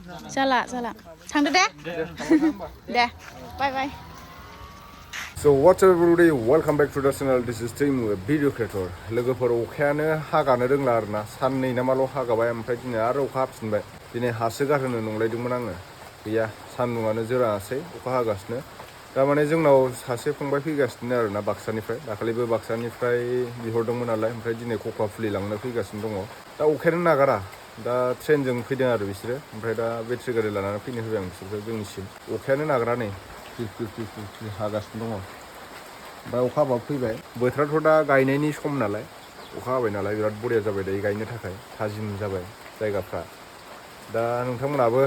जाला थांदो दे दे बाय बाय So what's up everybody, welcome back to the channel. This is Tim, video creator. लोगोफोर अखायानो हागानो रोंला आरोना साननै ना माल' हागाबाय ओमफ्राय दिनै आरो अखा हाफिनबाय दिनै हासो गारहोनो नंलायदोंमोन आङो गैया सान्दुङानो जोरासै अखा हागासिनो दा माने जोंनाव सासे फंबाय फैगासिनो आरोना बाक्सानिफ्राय दाखालिबो बाक्सानिफ्राय बिहरदोंमोन नालाय ओमफ्राय दिनै क'का फुलि लांनो फैगासिनो दङ दा अखायानो नागारा दा ट्रेनजों फैदों आरो बिसोरो ओमफ्राय दा बेटारि गारि लानानै फैनो होबाय आं बिसोरखौ जोंनिसिम अखायानो नागारा नै फ्रि हागासिनो दङ दा अखा हाबा फैबाय बोथोराथ' दा गायनायनि सम नालाय अखा हाबाय नालाय बिराद बरिया जाबाय दायो गायनो थाखाय थाजिम जाबाय जायगाफ्रा दा नोंथांमोनाबो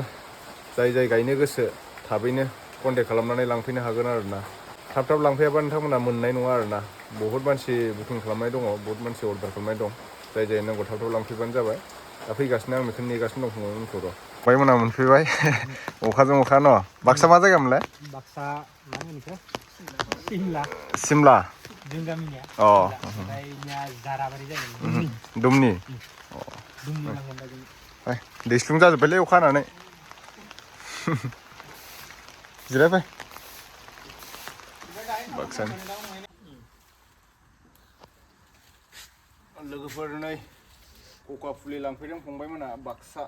जाय गायनो गोसो थाबैनो कन्टेक्ट खालामनानै लांफैनो हागोन आरोना थाब लांफैयाबा नोंथांमोना मोननाय नङा आरोना बहुत मानसि बुकिं खालामनाय दङ बहुत मानसि अर्डार खालामनाय दं जाय नांगौ थाब लांफैबानो जाबाय दा फैगासिनो आं बेखौनो नेगासिनो दं फुङाव उनखौ र' फंबाय मोना मोनफैबाय अखाजों अखा न' बाक्सा मा जायगा मोनलाय बाक्सा मा होनो बेखौ सिमला जों गामिनिया अ ओमफ्राय निया जाराबारि जायो दुमनि दुमनि लांगोन दा जों दैस्लुं जाजोब्बायलै अखा हानानै जिरायबाय बाक्सानि लोगोफोर नै क'का फुलि लांफैदों फंबाय मोना बाक्सा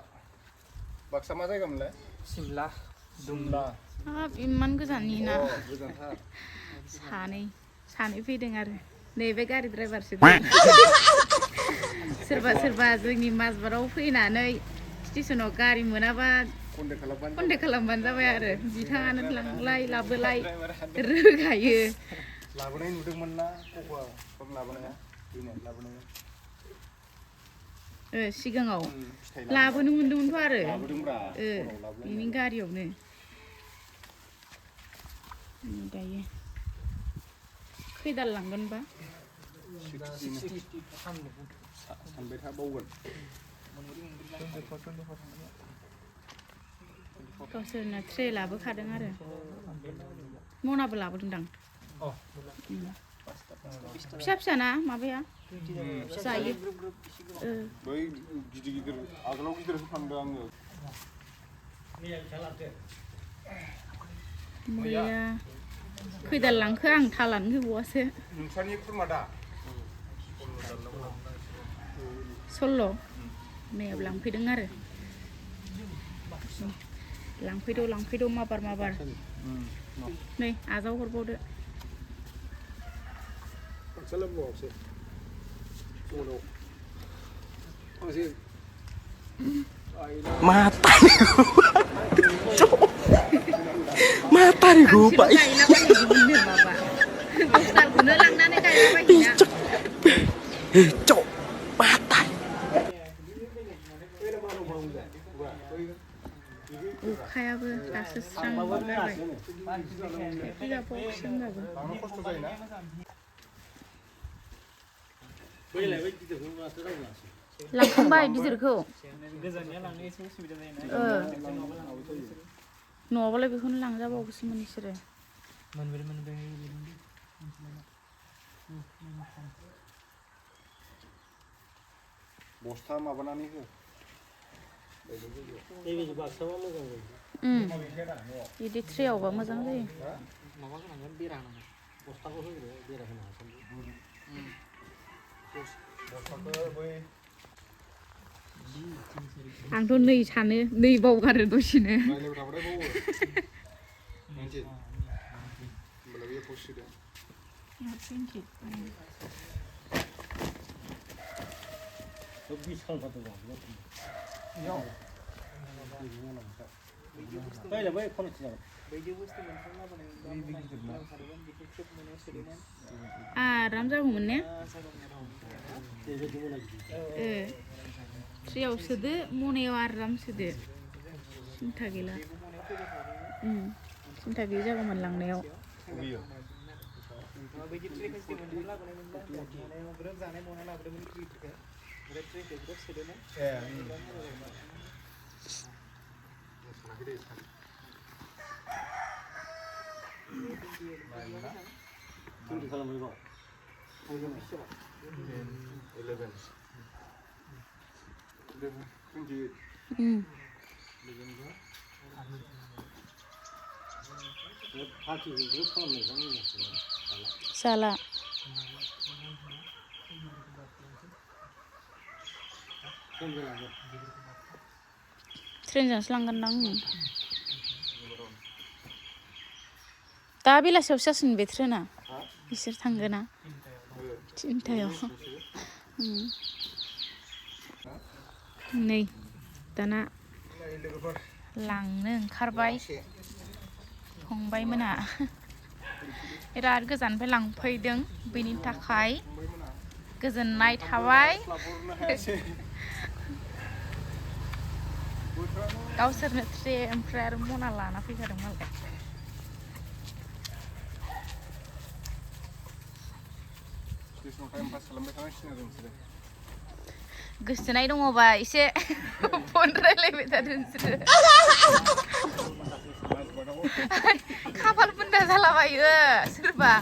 मा जायगा मोनलाय सिमला दुमला हाब इमान गोजाननि ना गोजानथार सानै फैदों आरो नैबे गारि ड्राइभारसो सोरबा जोंनि माजबाराव फैनानै स्टेसनाव गारि मोनाबा कन्टेक्ट खालामबानो जाबाय आरो बिथाङानो लांलाय लाबोलाय रोगायो लाबोनाय नुदोंमोन ना क'का लाबोनाया सिगाङाव लाबोनो मोन्दोंमोनथ' आरो बिनि गारियावनो दायो खैदाल लांगोनबा सानबाय था बावगोन गावसोरनो ट्रे लाबोखादों आरो मनाबो लाबोदोंदां फिसा ना माबाया जायो बै गिदिर आगोलाव गिदिर होखांदों आङो मैया खैदाल लांखो आं थालानो होबावासो नोंसानि खुरमा दा 16 मैयाबो लांफैदों आरो लांफैद' माबार नै आजाव हरबावदो matariku pak cok mata अखायाबो दासो स्रां जाबाय लांखांबाय गिदिरखौ नङाबालाय बेखौनो लांजाबावगौसोमोन बिसोरो बस्था माबानानै हो बिदि ट्रेयावबा मोजां जायो आंथ' नै बावगारो दसेनो आराम जागौमोन ने ट्रेयाव सोदो मनायाव आराम सोदो सिन्था गैला सिन्था गैया जागौमोन लांनायाव जाला ट्रेनजोंसो लांगोनदां दा बेलासियावसो जासिगोन बे ट्रेना बिसोर थांगोना 3टायाव नै दाना लांनो ओंखारबाय फंबाय मोना बिराद गोजाननिफ्राय लांफैदों बेनि थाखाय गोजोननाय थाबाय गावसोरनो ट्रे ओमफ्राय आरो मना लाना फैखादों मालाय गोसोनाय दङबा एसे फन रायलायबाय थादों नोंसोरो खाफाल मोनदा जालाबायो सोरबा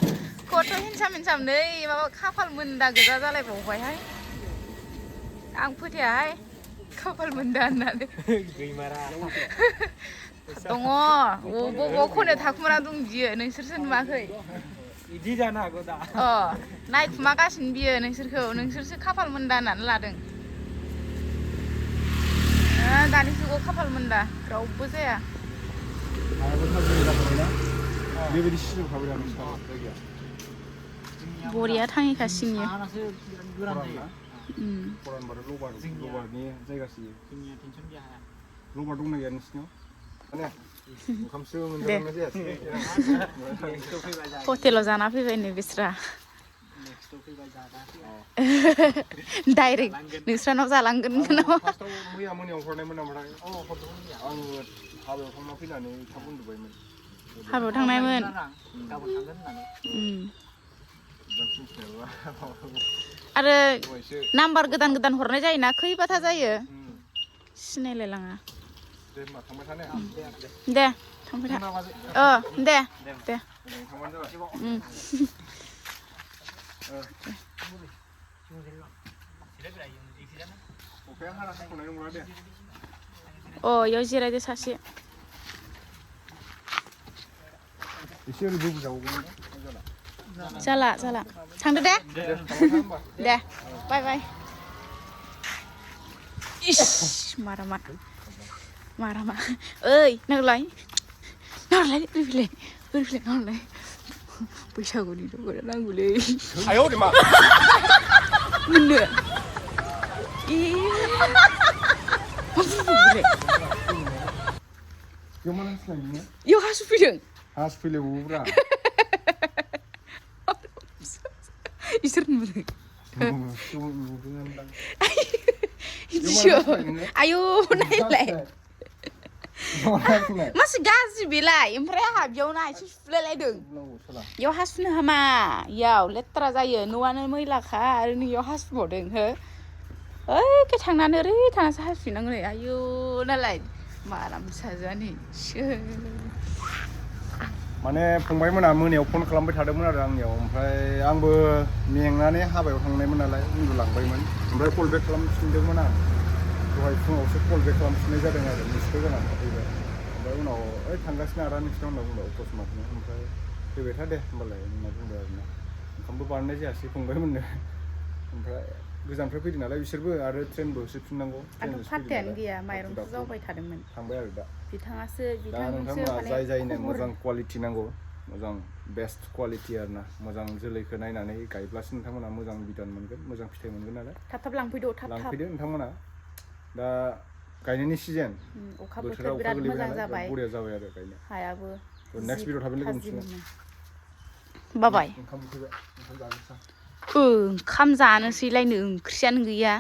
खथ' हिनसाम नै माबा खाफाल मोनदा गोजा जालायबावबायहाय आं फोथायाहाय खाफाल मोनदा होननानै दङ बबाव खनो थाखुमाना दं बियो नोंसोरसो नुवाखै इदि जानो हागौ दा नायखुमागासिनो बियो नोंसोरसो खाफाल मोनदा होननानै लादों दानि जुगाव खाफाल मोनदा रावबो जाया बरिया थाङैखासिनो हटेलाव जाना फैबाय नै बिस्रा डाइरेक्ट नोंस्रानाव जालांगोन मैया मोनायाव हरनायमोन ओमफ्राय आङो हाबायाव थांना फैनानै थाब उन्दुबायमोन हाबायाव थांनायमोन आरो नाम्बार गोदान हरनाय जायोना खैबाथा जायो सिनायलायलाङा दे थांबाय था दे इयाव जिरायदो सासे जाला थांदो दे बाय इस मारामा ओइ नांलाय नांलाय बैसागुनि दख'ना नांगौलै मोननो इयाव हासुफैलायबावोब्रा इसोर नुदों आयौ नायलाय मासे गाज्रि बेलाय ओमफ्राय आंहा बेयावनो आथिं सुलायलायदों इयाव हासुनो हामा इयाव लेथ्रा जायो न'आनो मैलाखा आरो नों हासुबावदों हो ओइखे थांनानै ओरै थांनासो हासुनांगौ नै आयौ नालाय माराम साजानि माने फंबाय मोना मोनायाव फन खालामबाय थादोंमोन आरो आंनियाव ओमफ्राय आंबो मेंनानै हाबायाव थांनायमोन नालाय उन्दुलांबायमोन ओमफ्राय कल बेक खालामफिनदोंमोन आं दहाय फुङावसो कल बेक खालामफिननाय जादों आरो मिसकल जानानै थाफैबाय ओमफ्राय उनाव थांगासिनो आदा नोंसिनाव होनना बुंबाय अकस्मातनो ओमफ्राय फैबाय था दे होमबालाय होनना बुंबाय आरोना ओंखामबो बानायनाय जायासै फंबायमोननो ओमफ्राय गोजाननिफ्राय फैदों नालाय बिसोरबो आरो ट्रेनबो होसोफिननांगौ फात्तायानो गैया माइरंसो जावबाय थादोंमोन थांबाय आरो दा बिथांमोनहा जायनो मोजां क्वालिटि नांगौ मोजां बेस्ट क्वालिटि आरोना मोजां जोलैखौ नायनानै गायब्लासो नोंथांमोना मोजां बिदान मोनगोन मोजां फिथाइ मोनगोन नालाय थाब लांफैदो नोंथांमोना दा गायनायनि सिजन अखा बोथोर बिराद मोजां जाबाय बरिया जाबाय आरो गायनो हायाबो नेक्स्ट भिडिअ थाबैनो लोगो मोनसिगोन बाबाय ओंखाम जानोसैलायनो ओंख्रियानो गैया